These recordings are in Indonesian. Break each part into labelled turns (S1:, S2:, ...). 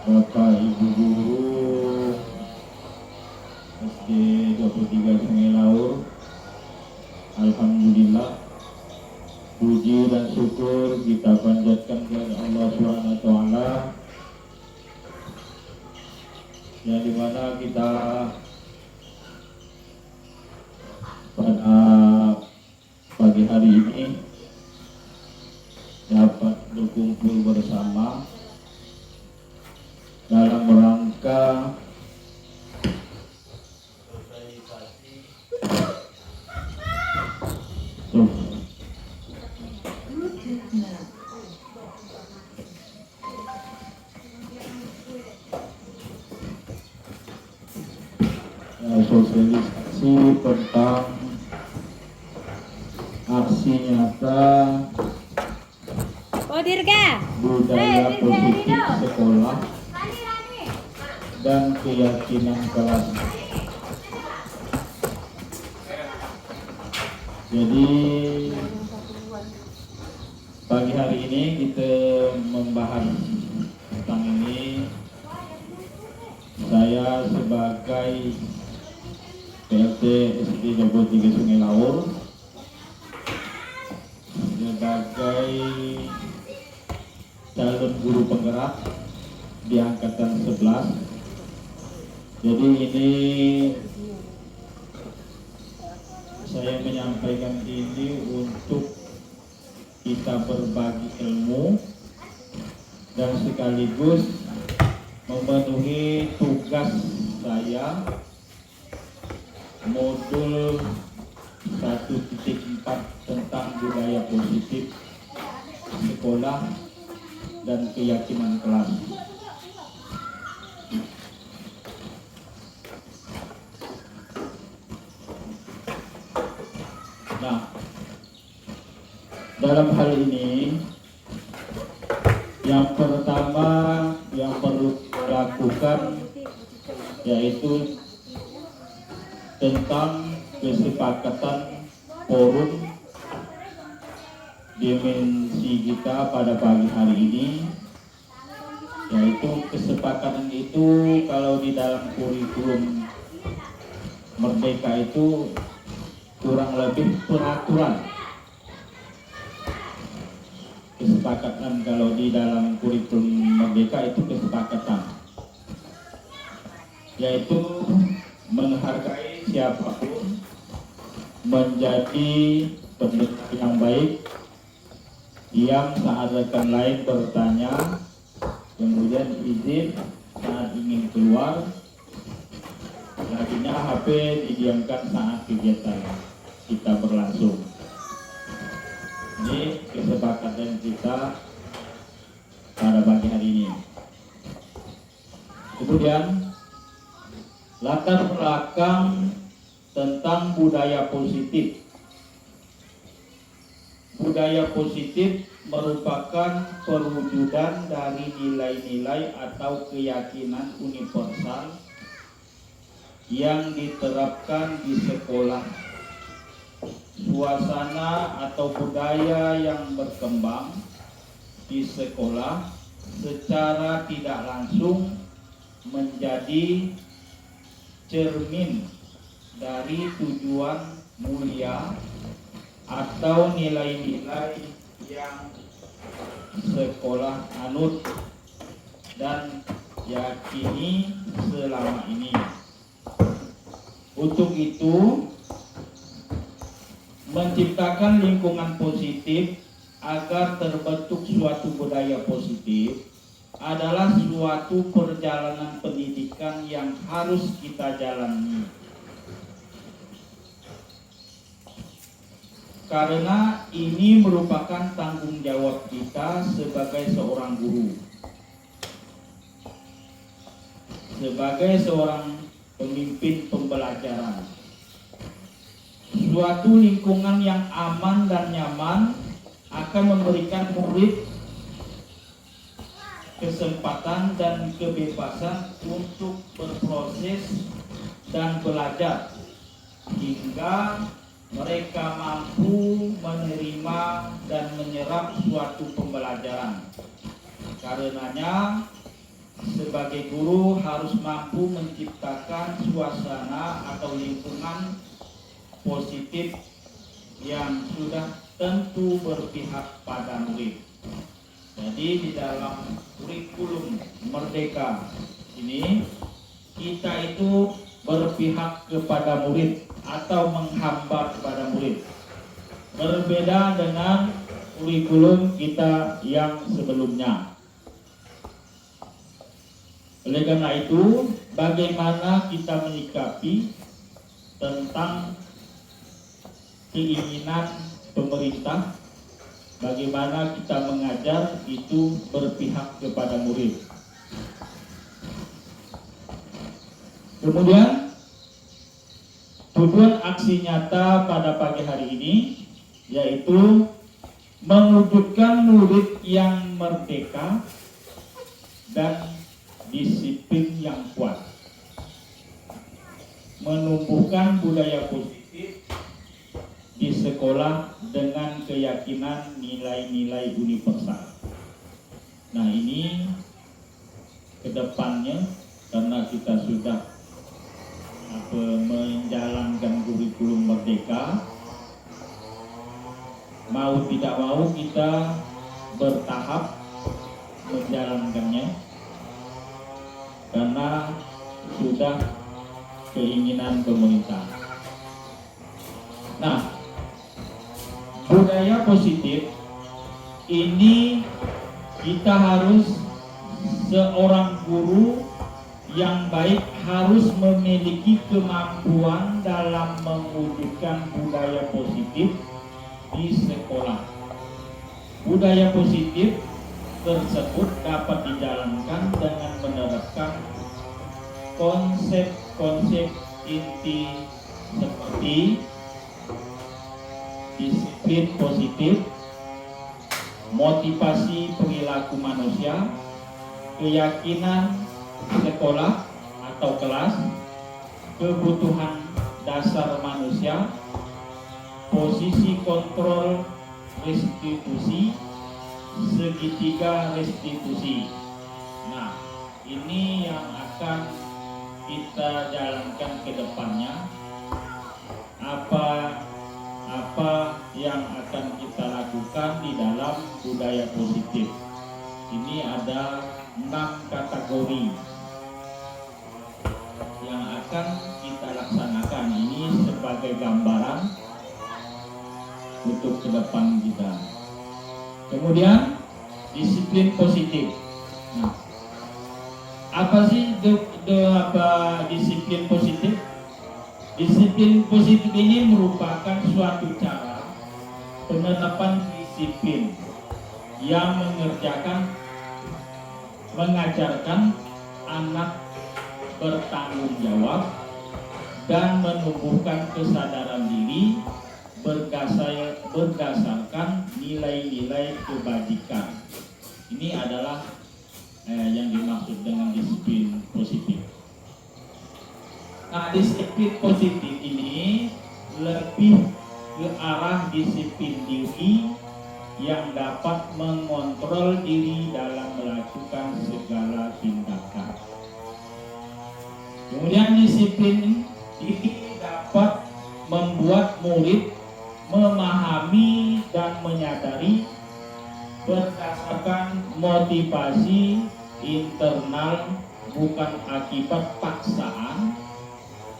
S1: Bapak Ibu Guru SD 23 Sungai Laur, alhamdulillah puji dan syukur kita panjatkan kepada Allah Subhanahu wa taala yang dimana kita pada pagi hari ini dapat berkumpul bersama dalam rangka sosialisasi tentang aksi nyata budaya positif sekolah dan keyakinan kelas. Jadi pagi hari ini kita membahas tentang ini. Saya sebagai PLT SD 23 Sungai Laur, sebagai calon guru penggerak di angkatan 11. Jadi ini saya menyampaikan ini untuk kita berbagi ilmu dan sekaligus memenuhi tugas saya modul 1.4 tentang budaya positif sekolah dan keyakinan kelas. Nah, dalam hal ini yang pertama yang perlu dilakukan yaitu tentang kesepakatan forum dimensi kita pada pagi hari ini, yaitu kesepakatan itu kalau di dalam kurikulum Merdeka itu kurang lebih peraturan. Kesepakatan kalau di dalam kurikulum Merdeka itu kesepakatan, yaitu menghargai siapapun, menjadi pendengar yang baik, yang saat rekan lain bertanya, kemudian izin saat ingin keluar, selanjutnya HP didiamkan saat kegiatan kita berlangsung. Ini kesepakatan kita pada pagi hari ini. Kemudian latar belakang tentang budaya positif. Budaya positif merupakan perwujudan dari nilai-nilai atau keyakinan universal yang diterapkan di sekolah. Suasana atau budaya yang berkembang di sekolah secara tidak langsung menjadi cermin dari tujuan mulia atau nilai-nilai yang sekolah anut dan yakini selama ini. Untuk itu, menciptakan lingkungan positif agar terbentuk suatu budaya positif adalah suatu perjalanan pendidikan yang harus kita jalani. Karena ini merupakan tanggung jawab kita sebagai seorang guru, sebagai seorang pemimpin pembelajaran. Suatu lingkungan yang aman dan nyaman akan memberikan murid kesempatan dan kebebasan untuk berproses dan belajar hingga mereka mampu menerima dan menyerap suatu pembelajaran. Karenanya
S2: sebagai guru harus mampu menciptakan suasana atau lingkungan positif yang sudah tentu berpihak pada murid. Jadi di dalam kurikulum Merdeka ini kita itu berpihak kepada murid atau menghambat kepada murid. Berbeda dengan kurikulum kita yang sebelumnya. Oleh karena itu, bagaimana kita menyikapi tentang keinginan pemerintah, bagaimana kita mengajar itu berpihak kepada murid. Kemudian tujuan aksi nyata pada pagi hari ini yaitu mewujudkan murid yang merdeka dan disiplin yang kuat, menumbuhkan budaya positif di sekolah dengan keyakinan nilai-nilai universal. Nah, ini kedepannya karena kita sudah menjalankan kurikulum Merdeka, mau tidak mau kita bertahap menjalankannya karena sudah keinginan pemerintah. Nah, budaya positif ini kita harus, seorang guru yang baik harus memiliki kemampuan dalam mewujudkan budaya positif di sekolah. Budaya positif tersebut dapat dijalankan dengan menerapkan konsep-konsep inti seperti disiplin positif, motivasi perilaku manusia, keyakinan sekolah atau kelas, kebutuhan dasar manusia, posisi kontrol restitusi, segitiga restitusi. Nah, ini yang akan kita jalankan ke depannya. Apa yang akan kita lakukan di dalam budaya positif. Ini ada 6 kategori yang akan kita laksanakan. Ini sebagai gambaran untuk ke depan kita. Kemudian disiplin positif. Nah, apa sih disiplin positif? Disiplin positif ini merupakan suatu cara penerapan disiplin yang mengajarkan anak bertanggung jawab dan menumbuhkan kesadaran diri berdasarkan nilai-nilai kebajikan. Ini adalah yang dimaksud dengan disiplin positif. Nah, disiplin positif ini lebih ke arah disiplin diri yang dapat mengontrol diri dalam melakukan segala tindakan. Kemudian disiplin diri dapat membuat murid memahami dan menyadari berdasarkan motivasi internal, bukan akibat paksaan,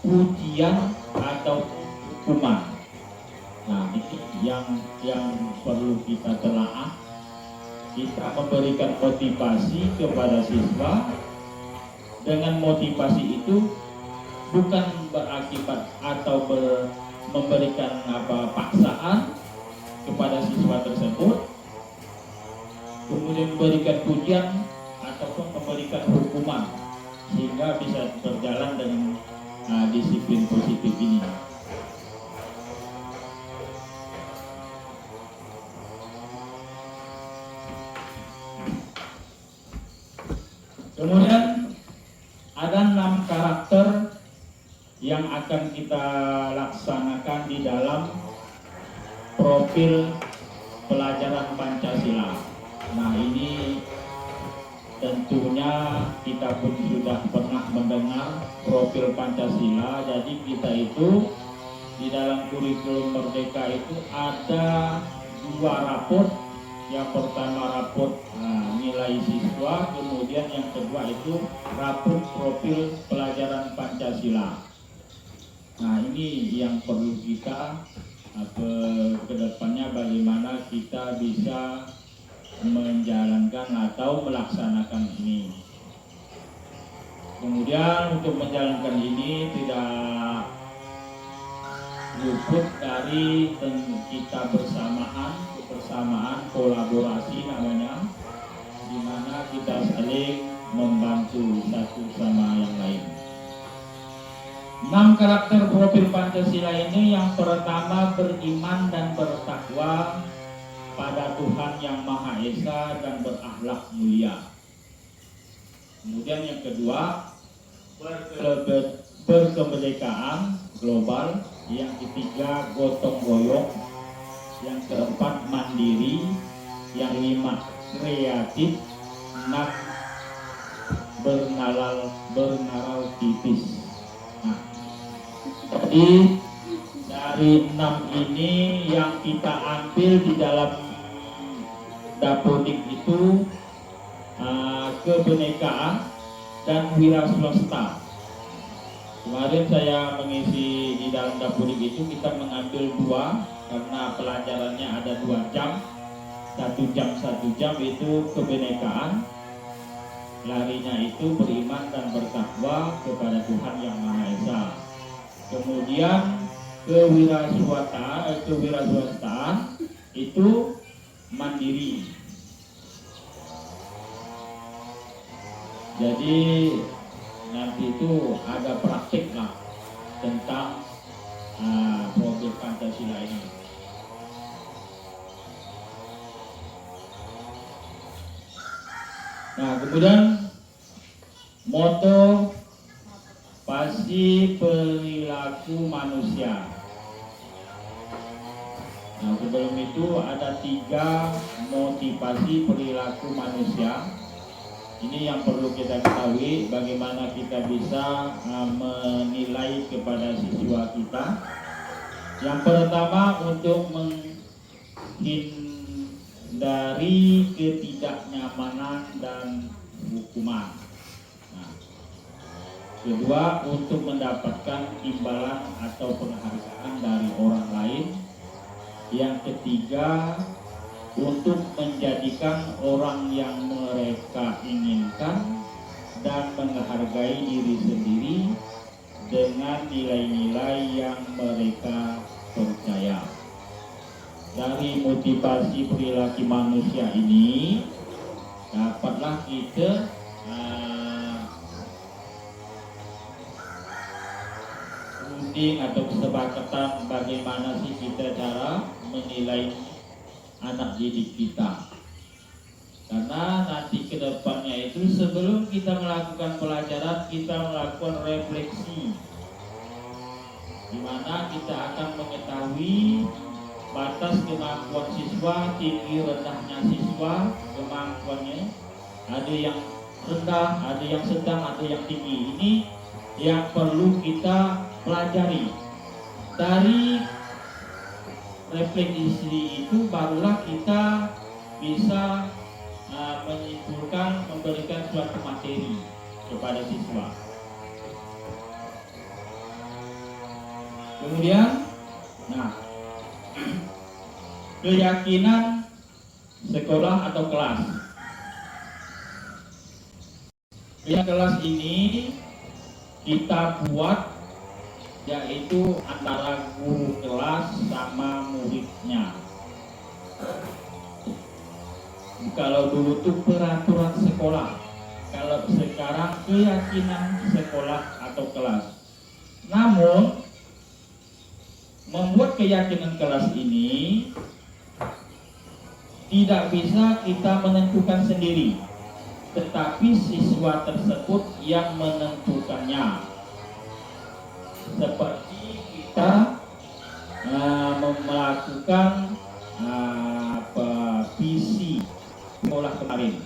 S2: ujian atau hukuman. Nah, ini yang perlu kita telaah. Kita memberikan motivasi kepada siswa. Dengan motivasi itu bukan berakibat atau memberikan paksaan kepada siswa tersebut, kemudian memberikan pujian ataupun memberikan hukuman, sehingga bisa berjalan dengan disiplin positif ini. Kemudian ada 6 karakter yang akan kita laksanakan di dalam profil pelajaran Pancasila. Nah, ini tentunya kita pun sudah pernah mendengar profil Pancasila. Jadi kita itu di dalam kurikulum Merdeka itu ada 2 rapot. Yang pertama rapot nilai siswa, kemudian yang kedua itu rapot profil pelajaran Pancasila. Nah, ini yang perlu kita ke depannya, bagaimana kita bisa menjalankan atau melaksanakan ini. Kemudian untuk menjalankan ini tidak luput dari kita kebersamaan kolaborasi namanya, di mana kita saling membantu satu sama yang lain. 6 karakter profil Pancasila ini, yang pertama beriman dan bertakwa pada Tuhan Yang Maha Esa dan berakhlak mulia. Kemudian yang kedua, berkemerdekaan global. Yang ketiga, gotong royong. Yang keempat, mandiri. Yang lima, kreatif. 6, bernalar tipis. Nah, jadi dari 6 ini yang kita ambil di dalam Dapodik itu kebenekaan dan wira swasta. Kemarin saya mengisi di dalam Dapodik itu, kita mengambil 2 karena pelajarannya ada 2 jam, 1 jam itu kebenekaan, larinya itu beriman dan bertakwa kepada Tuhan Yang Maha Esa. Kemudian kewirausahaan itu mandiri. Jadi nanti itu ada praktik lah tentang profil Pancasila ini. Nah, kemudian moto pasti perilaku manusia. Nah, sebelum itu ada 3 motivasi perilaku manusia. Ini yang perlu kita ketahui, bagaimana kita bisa menilai kepada siswa kita. Yang pertama, untuk menghindari ketidaknyamanan dan hukuman. Nah, kedua, untuk mendapatkan imbalan atau penghargaan dari orang lain. Yang ketiga, untuk menjadikan orang yang mereka inginkan dan menghargai diri sendiri dengan nilai-nilai yang mereka percaya. Dari motivasi perilaku manusia ini dapatlah kita runding atau kesepakatan bagaimana sih kita cara menilai anak didik kita. Karena nanti ke depannya itu, sebelum kita melakukan pelajaran, kita melakukan refleksi, di mana kita akan mengetahui batas kemampuan siswa, tinggi rendahnya siswa, kemampuannya. Ada yang rendah, ada yang sedang, ada yang tinggi. Ini yang perlu kita pelajari. Dari refleksi itu barulah kita bisa menyimpulkan, memberikan suatu materi kepada siswa. Kemudian, keyakinan sekolah atau kelas. Kelas ini kita buat, yaitu antara guru kelas sama muridnya. Kalau dulu itu peraturan sekolah, kalau sekarang keyakinan sekolah atau kelas. Namun membuat keyakinan kelas ini tidak bisa kita menentukan sendiri, tetapi siswa tersebut yang menentukannya. Seperti kita melakukan visi sekolah kemarin.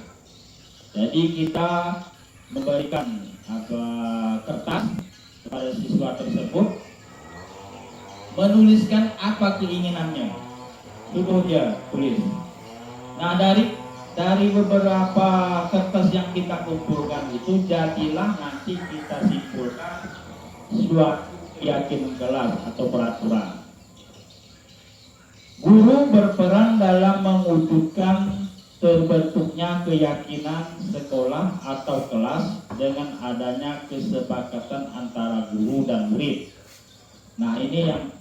S2: Jadi kita memberikan kertas kepada siswa tersebut, menuliskan apa keinginannya, suruh dia tulis. Nah, dari beberapa kertas yang kita kumpulkan itu, jadilah nanti kita simpulkan suatu keyakinan kelas atau peraturan. Guru berperan dalam mewujudkan terbentuknya keyakinan sekolah atau kelas dengan adanya kesepakatan antara guru dan murid. Nah, ini yang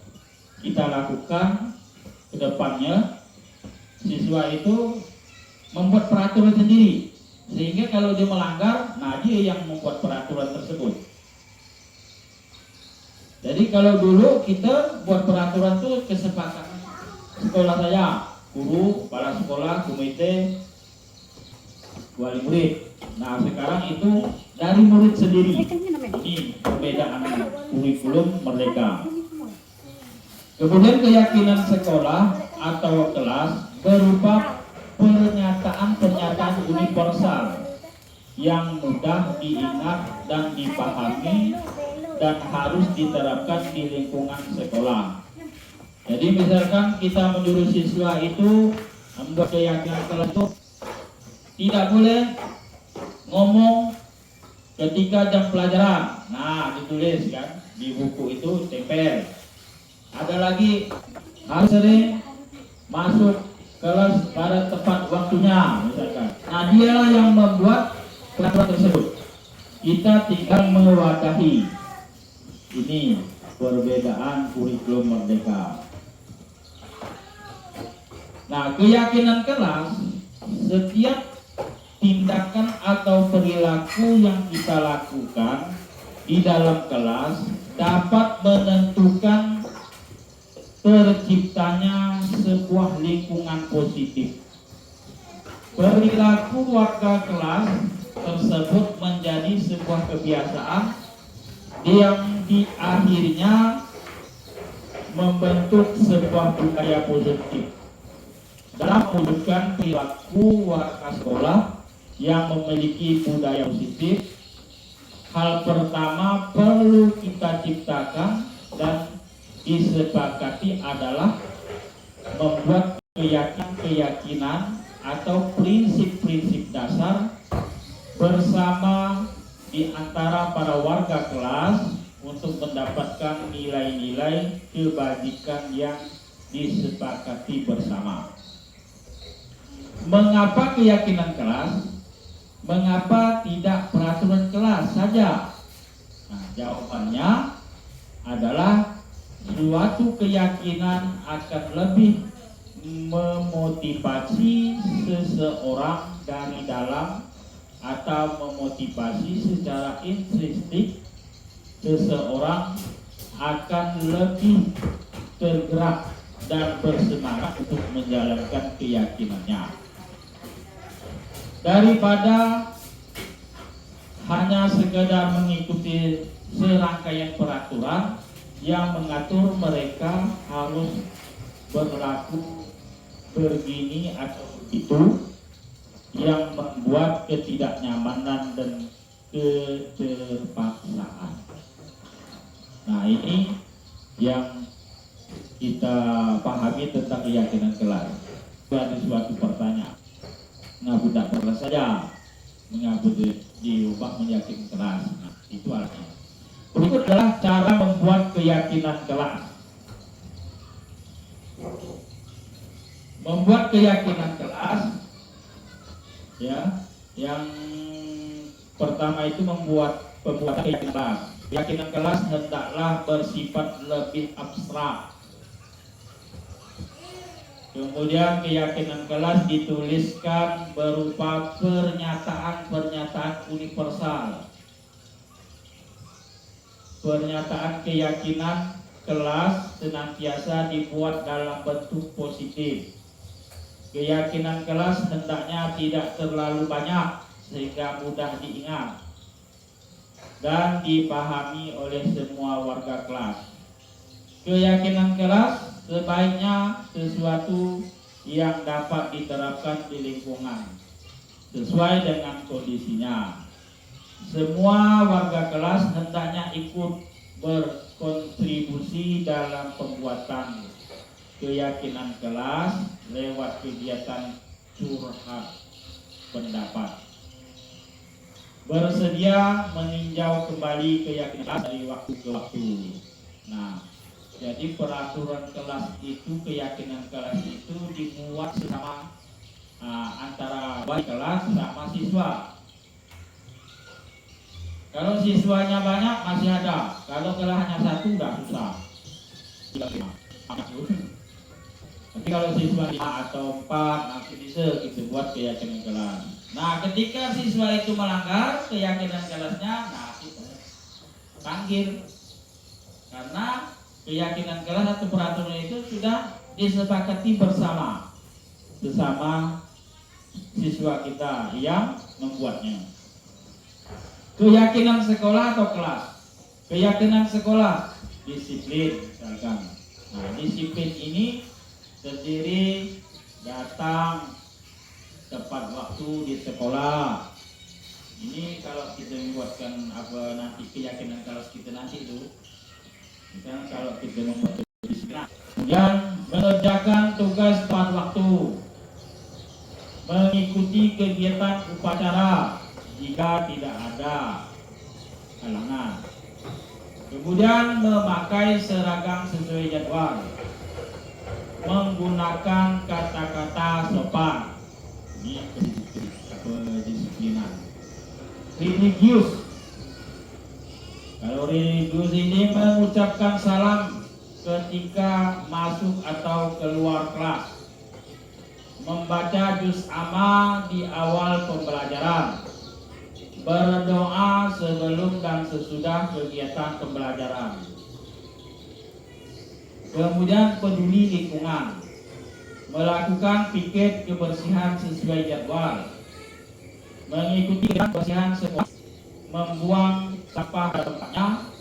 S2: kita lakukan ke depannya. Siswa itu membuat peraturan sendiri, sehingga kalau dia melanggar, nah dia yang membuat peraturan tersebut. Jadi kalau dulu kita buat peraturan itu kesepakatan sekolah saja, guru, kepala sekolah, komite, wali murid. Nah, sekarang itu dari murid sendiri. Ini perbedaan kurikulum Merdeka. Kemudian keyakinan sekolah atau kelas berupa pernyataan-pernyataan universal yang mudah diingat dan dipahami dan harus diterapkan di lingkungan sekolah. Jadi misalkan kita menyuruh siswa itu membuat keyakinan kelas itu tidak boleh ngomong ketika jam pelajaran. Nah, ditulis kan di buku itu, tempel. Ada lagi, harus sering masuk kelas pada tepat waktunya misalkan. Nah, dialah yang membuat peraturan tersebut. Kita tinggal mewadahi. Ini perbedaan kurikulum Merdeka. Nah, keyakinan kelas, setiap tindakan atau perilaku yang kita lakukan di dalam kelas dapat menentukan terciptanya sebuah lingkungan positif. Perilaku warga kelas tersebut menjadi sebuah kebiasaan yang di akhirnya membentuk sebuah budaya positif. Dalam mewujudkan perilaku warga sekolah yang memiliki budaya positif, hal pertama perlu kita ciptakan dan disepakati adalah membuat keyakinan atau prinsip-prinsip dasar bersama di antara para warga kelas untuk mendapatkan nilai-nilai kebajikan yang disepakati bersama. Mengapa keyakinan kelas? Mengapa tidak peraturan kelas saja? Nah, jawabannya adalah suatu keyakinan akan lebih memotivasi seseorang dari dalam atau memotivasi secara intrinsik. Seseorang akan lebih tergerak dan bersemangat untuk menjalankan keyakinannya daripada hanya sekedar mengikuti serangkaian peraturan yang mengatur mereka harus berlaku begini atau begitu, yang membuat ketidaknyamanan dan keterpaksaan. Nah, ini yang kita pahami tentang keyakinan kelas. Ada suatu pertanyaan, mengapa tidak kelas saja, mengapa diubah menjadi kelas? Nah, itu artinya. Berikut adalah cara membuat keyakinan kelas. Membuat keyakinan kelas, ya, yang pertama itu membuat keyakinan kelas. Keyakinan kelas hendaklah bersifat lebih abstrak. Kemudian keyakinan kelas dituliskan berupa pernyataan-pernyataan universal. Pernyataan keyakinan kelas senantiasa dibuat dalam bentuk positif. Keyakinan kelas hendaknya tidak terlalu banyak sehingga mudah diingat dan dipahami oleh semua warga kelas. Keyakinan kelas sebaiknya sesuatu yang dapat diterapkan di lingkungan. sesuai dengan kondisinya. Semua warga kelas hendaknya ikut berkontribusi dalam pembuatan keyakinan kelas lewat kegiatan curhat pendapat. Bersedia meninjau kembali keyakinan kelas dari waktu ke waktu. Nah, jadi peraturan kelas itu, keyakinan kelas itu dibuat sama antara wali kelas sama siswa. Kalau siswanya banyak masih ada, kalau kelasnya satu udah susah. Tapi kalau siswa 5 atau 4 masih bisa kita buat keyakinan kelas. Nah, ketika siswa itu melanggar keyakinan kelasnya, nah kita panggil. Karena keyakinan kelas atau peraturan itu sudah disepakati bersama siswa kita yang membuatnya. Keyakinan sekolah atau kelas. Keyakinan sekolah, disiplin misalkan. Nah, disiplin ini terdiri datang tepat waktu di sekolah. Ini kalau kita membuatkan apa nanti keyakinan kelas kita nanti itu, misalnya kalau kita membuat disiplin. Kemudian mengerjakan tugas tepat waktu, mengikuti kegiatan upacara jika tidak ada halangan. Kemudian memakai seragam sesuai jadwal, menggunakan kata-kata sopan. Ini kedisiplinan. Religius. Kalau religius ini mengucapkan salam ketika masuk atau keluar kelas, membaca juz amma di awal pembelajaran, berdoa sebelum dan sesudah kegiatan pembelajaran. Kemudian peduli lingkungan, melakukan piket kebersihan sesuai jadwal, mengikuti kebersihan sekolah, membuang sampah pada tempatnya,